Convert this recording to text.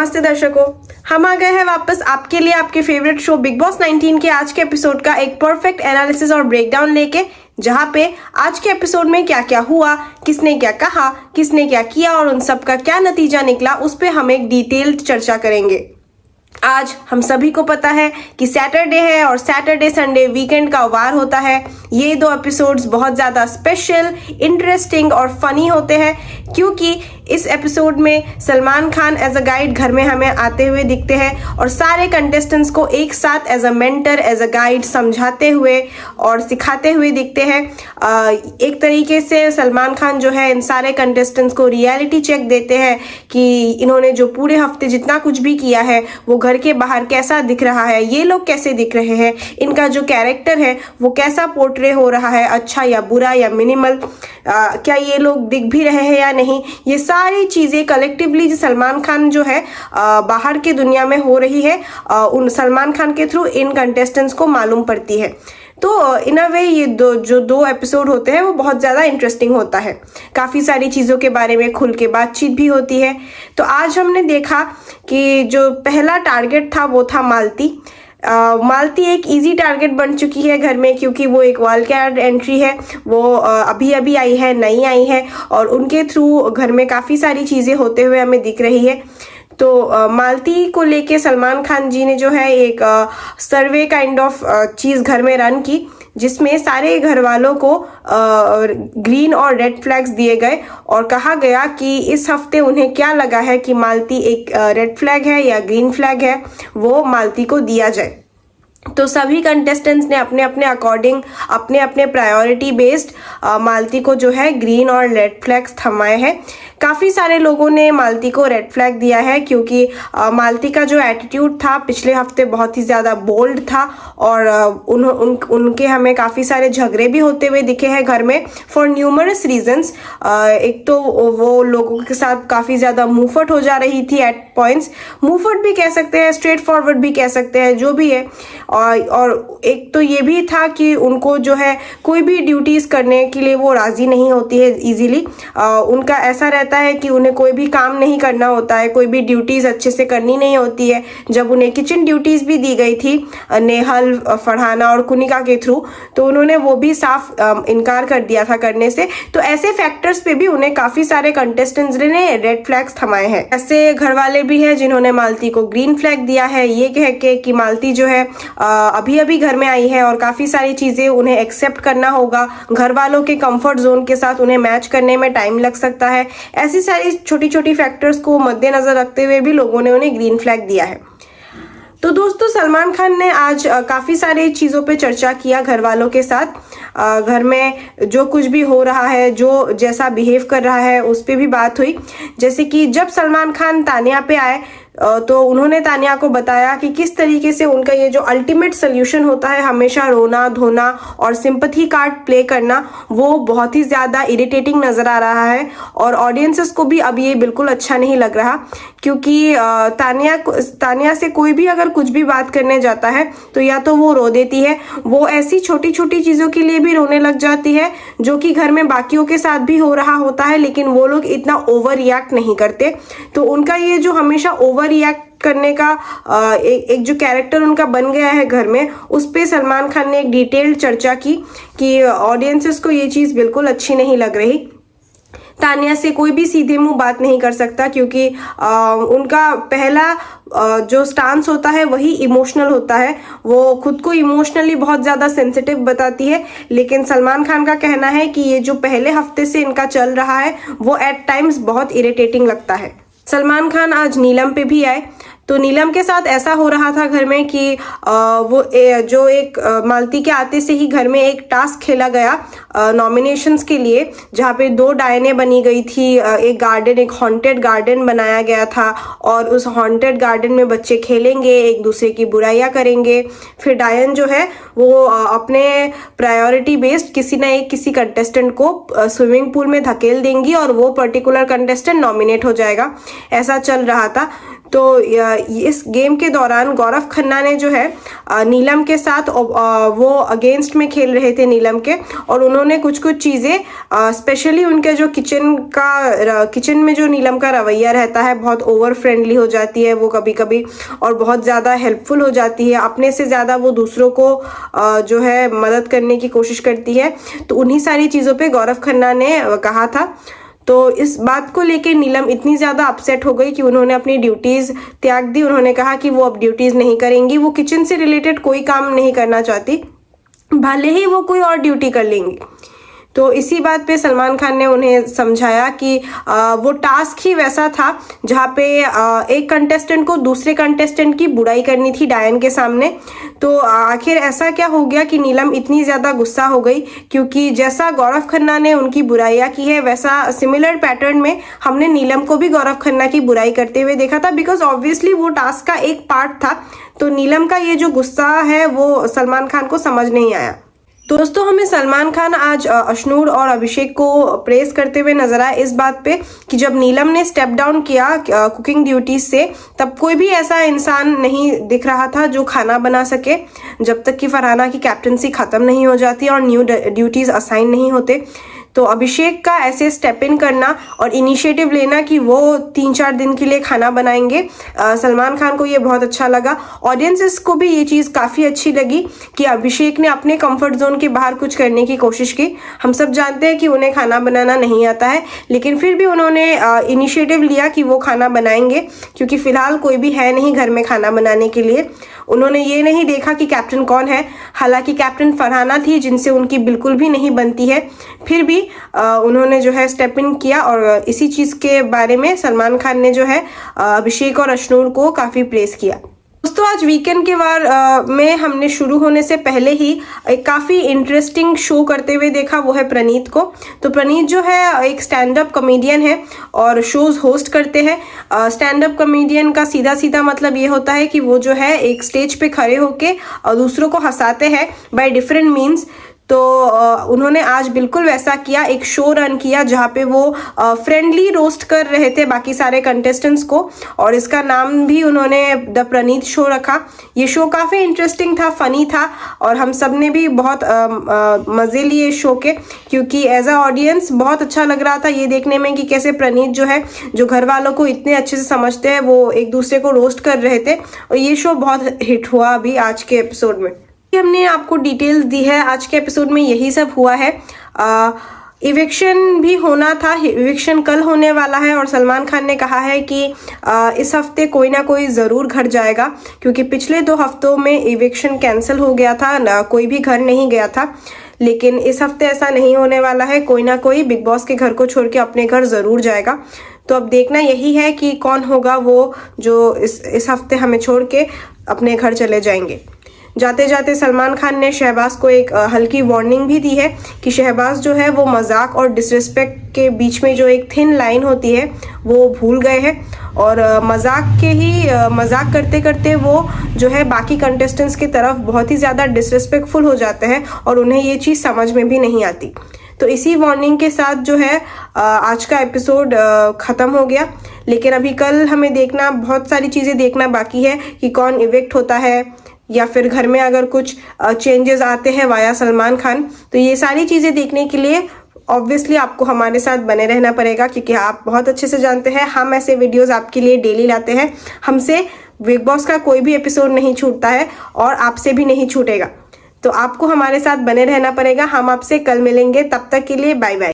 नमस्ते दर्शकों, हम आ गए हैं वापस आपके लिए आपके फेवरेट शो बिग बॉस 19 के आज के एपिसोड का एक परफेक्ट एनालिसिस और ब्रेकडाउन लेके, जहां पे आज के एपिसोड में क्या क्या हुआ, किसने क्या कहा, किसने क्या किया और उन सब का क्या नतीजा निकला, उस पे हम एक डिटेल्ड चर्चा करेंगे। आज हम सभी को पता है कि सैटरडे है और सैटरडे संडे वीकेंड का वार होता है। ये दो एपिसोड्स बहुत ज़्यादा स्पेशल, इंटरेस्टिंग और फनी होते हैं क्योंकि इस एपिसोड में Salman Khan as a guide घर में हमें आते हुए दिखते हैं और सारे कंटेस्टेंट्स को एक साथ as a mentor, as a guide समझाते हुए और सिखाते हुए दिखते हैं। एक तरीके से सलमान खान जो है इन सारे कंटेस्टेंट्स को रियलिटी चेक देते हैं कि इन्होंने जो पूरे हफ्ते जितना कुछ भी किया है वो घर के बाहर कैसा दिख रहा है, ये लोग कैसे दिख रहे हैं, इनका जो कैरेक्टर है वो कैसा पोर्ट्रे हो रहा है, अच्छा या बुरा या मिनिमल, क्या ये लोग दिख भी रहे हैं या नहीं। ये सारी चीज़ें कलेक्टिवली सलमान खान जो है बाहर की दुनिया में हो रही है, उन सलमान खान के थ्रू इन कंटेस्टेंट्स को मालूम पड़ती है। तो इन अ वे ये दो एपिसोड होते हैं वो बहुत ज़्यादा इंटरेस्टिंग होता है। काफ़ी सारी चीज़ों के बारे में खुल के बातचीत भी होती है। तो आज हमने देखा कि जो पहला टारगेट था वो था मालती। मालती एक इजी टारगेट बन चुकी है घर में क्योंकि वो एक वाइल्ड कार्ड एंट्री है, वो अभी अभी आई है, नई आई है और उनके थ्रू घर में काफ़ी सारी चीज़ें होते हुए हमें दिख रही है। तो मालती को लेके सलमान खान जी ने जो है एक सर्वे काइंड ऑफ चीज़ घर में रन की, जिसमें सारे घर वालों को ग्रीन और रेड फ्लैग्स दिए गए और कहा गया कि इस हफ्ते उन्हें क्या लगा है कि मालती एक रेड फ्लैग है या ग्रीन फ्लैग है, वो मालती को दिया जाए। तो सभी कंटेस्टेंट्स ने अपने अपने अकॉर्डिंग, अपने अपने प्रायोरिटी बेस्ड मालती को जो है ग्रीन और रेड फ्लैग्स थमाए हैं। काफ़ी सारे लोगों ने मालती को रेड फ्लैग दिया है क्योंकि मालती का जो एटीट्यूड था पिछले हफ्ते बहुत ही ज़्यादा बोल्ड था और उनके हमें काफ़ी सारे झगड़े भी होते हुए दिखे हैं घर में फॉर न्यूमरस रीजंस। एक तो वो लोगों के साथ काफ़ी ज़्यादा मुंहफट हो जा रही थी एट पॉइंट्स, मुंहफट भी कह सकते हैं, स्ट्रेट फॉरवर्ड भी कह सकते हैं, जो भी है। और एक तो ये भी था कि उनको जो है कोई भी ड्यूटीज़ करने के लिए वो राज़ी नहीं होती है इजीली। उनका ऐसा रहता है कि उन्हें कोई भी काम नहीं करना होता है, कोई भी ड्यूटीज़ अच्छे से करनी नहीं होती है। जब उन्हें किचन ड्यूटीज़ भी दी गई थी नेहल, फरहाना और कुनिका के थ्रू, तो उन्होंने वो भी साफ इनकार कर दिया था करने से। तो ऐसे फैक्टर्स पे भी उन्हें काफ़ी सारे कंटेस्टेंट्स ने रेड फ्लैग्स थमाए हैं। ऐसे घर वाले भी हैं जिन्होंने मालती को ग्रीन फ्लैग दिया है, ये कह के कि मालती जो है अभी अभी घर में आई है और काफ़ी सारी चीज़ें उन्हें एक्सेप्ट करना होगा, घर वालों के कंफर्ट जोन के साथ उन्हें मैच करने में टाइम लग सकता है। ऐसी सारी छोटी छोटी फैक्टर्स को मद्देनजर रखते हुए भी लोगों ने उन्हें ग्रीन फ्लैग दिया है। तो दोस्तों, सलमान खान ने आज काफ़ी सारी चीज़ों पे चर्चा किया घर वालों के साथ। घर में जो कुछ भी हो रहा है, जो जैसा बिहेव कर रहा है, उस पर भी बात हुई। जैसे कि जब सलमान खान तानिया पे आए तो उन्होंने तानिया को बताया कि किस तरीके से उनका ये जो अल्टीमेट सोल्यूशन होता है हमेशा रोना धोना और सिंपथी कार्ड प्ले करना, वो बहुत ही ज़्यादा इरिटेटिंग नज़र आ रहा है और ऑडियंसेस को भी अब ये बिल्कुल अच्छा नहीं लग रहा क्योंकि तानिया से कोई भी अगर कुछ भी बात करने जाता है तो या तो वो रो देती है, वो ऐसी छोटी छोटी चीज़ों के लिए भी रोने लग जाती है जो कि घर में बाकियों के साथ भी हो रहा होता है, लेकिन वो लोग इतना ओवर रिएक्ट नहीं करते। तो उनका ये जो हमेशा ओवर रिएक्ट करने का एक जो कैरेक्टर उनका बन गया है घर में, उस पे सलमान खान ने एक डिटेल्ड चर्चा की कि ऑडियंसेस को ये चीज़ बिल्कुल अच्छी नहीं लग रही। तानिया से कोई भी सीधे मुंह बात नहीं कर सकता क्योंकि उनका पहला जो स्टांस होता है वही इमोशनल होता है, वो खुद को इमोशनली बहुत ज़्यादा सेंसिटिव बताती है। लेकिन सलमान खान का कहना है कि ये जो पहले हफ्ते से इनका चल रहा है वो एट टाइम्स बहुत इरिटेटिंग लगता है। सलमान खान आज नीलम पे भी आए तो नीलम के साथ ऐसा हो रहा था घर में कि वो जो एक मालती के आते से ही घर में एक टास्क खेला गया नॉमिनेशंस के लिए, जहाँ पे 2 डायने बनी गई थी। एक गार्डन, एक हॉन्टेड गार्डन बनाया गया था और उस हॉन्टेड गार्डन में बच्चे खेलेंगे, एक दूसरे की बुराइयां करेंगे। फिर डायन जो है वो अपने प्रायोरिटी बेस्ड किसी कंटेस्टेंट को स्विमिंग पूल में धकेल देंगी और वो पर्टिकुलर कंटेस्टेंट नॉमिनेट हो जाएगा। ऐसा चल रहा था। तो इस गेम के दौरान गौरव खन्ना ने जो है नीलम के साथ वो अगेंस्ट में खेल रहे थे नीलम के, और उन्होंने कुछ कुछ चीज़ें स्पेशली उनके जो किचन में जो नीलम का रवैया रहता है, बहुत ओवर फ्रेंडली हो जाती है वो कभी कभी, और बहुत ज़्यादा हेल्पफुल हो जाती है, अपने से ज़्यादा वो दूसरों को जो है मदद करने की कोशिश करती है। तो उन्हीं सारी चीज़ों पे गौरव खन्ना ने कहा था। तो इस बात को लेके नीलम इतनी ज़्यादा अपसेट हो गई कि उन्होंने अपनी ड्यूटीज़ त्याग दी। उन्होंने कहा कि वो अब ड्यूटीज़ नहीं करेंगी, वो किचन से रिलेटेड कोई काम नहीं करना चाहती, भले ही वो कोई और ड्यूटी कर लेंगी। तो इसी बात पे सलमान खान ने उन्हें समझाया कि वो टास्क ही वैसा था जहाँ पे एक कंटेस्टेंट को दूसरे कंटेस्टेंट की बुराई करनी थी डायन के सामने। तो आखिर ऐसा क्या हो गया कि नीलम इतनी ज़्यादा गुस्सा हो गई, क्योंकि जैसा गौरव खन्ना ने उनकी बुराइयाँ की है वैसा सिमिलर पैटर्न में हमने नीलम को भी गौरव खन्ना की बुराई करते हुए देखा था, बिकॉज ऑब्वियसली वो टास्क का एक पार्ट था। तो नीलम का ये जो गुस्सा है वो सलमान खान को समझ नहीं आया। तो दोस्तों, हमें सलमान खान आज अशनूर और अभिषेक को प्रेस करते हुए नजर आए इस बात पे कि जब नीलम ने स्टेप डाउन किया कुकिंग ड्यूटीज से, तब कोई भी ऐसा इंसान नहीं दिख रहा था जो खाना बना सके, जब तक कि फरहाना की कैप्टनसी खत्म नहीं हो जाती और न्यू ड्यूटीज असाइन नहीं होते। तो अभिषेक का ऐसे स्टेप इन करना और इनिशिएटिव लेना कि वो 3-4 दिन के लिए खाना बनाएंगे, सलमान खान को ये बहुत अच्छा लगा। ऑडियंसेस को भी ये चीज़ काफ़ी अच्छी लगी कि अभिषेक ने अपने कंफर्ट जोन के बाहर कुछ करने की कोशिश की। हम सब जानते हैं कि उन्हें खाना बनाना नहीं आता है, लेकिन फिर भी उन्होंने इनिशिएटिव लिया कि वो खाना बनाएंगे, क्योंकि फिलहाल कोई भी है नहीं घर में खाना बनाने के लिए। उन्होंने ये नहीं देखा कि कैप्टन कौन है, हालांकि कैप्टन फरहाना थी जिनसे उनकी बिल्कुल भी नहीं बनती है, फिर भी उन्होंने जो है स्टेप इन किया। और इसी चीज़ के बारे में सलमान खान ने जो है अभिषेक और अशनूर को काफ़ी प्रेस किया। दोस्तों, आज वीकेंड के वार में हमने शुरू होने से पहले ही एक काफ़ी इंटरेस्टिंग शो करते हुए देखा, वो है प्रनीत को। तो प्रनीत जो है एक स्टैंड अप कॉमेडियन है और शोज होस्ट करते हैं। स्टैंड अप कॉमेडियन का सीधा सीधा मतलब ये होता है कि वो जो है एक स्टेज पे खड़े होके दूसरों को हंसाते हैं बाय डिफरेंट मीन्स। तो उन्होंने आज बिल्कुल वैसा किया, एक शो रन किया जहाँ पे वो फ्रेंडली रोस्ट कर रहे थे बाकी सारे कंटेस्टेंट्स को, और इसका नाम भी उन्होंने द प्रनीत शो रखा। ये शो काफ़ी इंटरेस्टिंग था, फनी था, और हम सब ने भी बहुत मज़े लिए शो के, क्योंकि एज अ ऑडियंस बहुत अच्छा लग रहा था ये देखने में कि कैसे प्रनीत जो है, जो घर वालों को इतने अच्छे से समझते हैं, वो एक दूसरे को रोस्ट कर रहे थे। और ये शो बहुत हिट हुआ अभी आज के एपिसोड में। हमने आपको डिटेल्स दी है, आज के एपिसोड में यही सब हुआ है। इविक्शन भी होना था, इविक्शन कल होने वाला है, और सलमान खान ने कहा है कि इस हफ्ते कोई ना कोई ज़रूर घर जाएगा, क्योंकि पिछले 2 हफ्तों में इविक्शन कैंसिल हो गया था, कोई भी घर नहीं गया था। लेकिन इस हफ्ते ऐसा नहीं होने वाला है, कोई ना कोई बिग बॉस के घर को छोड़ के अपने घर ज़रूर जाएगा। तो अब देखना यही है कि कौन होगा वो जो इस हफ्ते हमें छोड़ के अपने घर चले जाएंगे। जाते जाते सलमान खान ने शहबाज को एक हल्की वार्निंग भी दी है कि शहबाज जो है वो मजाक और डिसरिस्पेक्ट के बीच में जो एक थिन लाइन होती है वो भूल गए हैं, और मजाक करते करते वो जो है बाकी कंटेस्टेंट्स की तरफ बहुत ही ज़्यादा डिसरिस्पेक्टफुल हो जाते हैं, और उन्हें ये चीज़ समझ में भी नहीं आती। तो इसी वार्निंग के साथ जो है आज का एपिसोड ख़त्म हो गया। लेकिन अभी कल हमें देखना, बहुत सारी चीज़ें देखना बाकी है कि कौन इविक्ट होता है, या फिर घर में अगर कुछ चेंजेस आते हैं वाया सलमान खान। तो ये सारी चीज़ें देखने के लिए ऑब्वियसली आपको हमारे साथ बने रहना पड़ेगा, क्योंकि आप बहुत अच्छे से जानते हैं हम ऐसे वीडियोस आपके लिए डेली लाते हैं। हमसे बिग बॉस का कोई भी एपिसोड नहीं छूटता है और आपसे भी नहीं छूटेगा। तो आपको हमारे साथ बने रहना पड़ेगा। हम आपसे कल मिलेंगे, तब तक के लिए बाय बाय।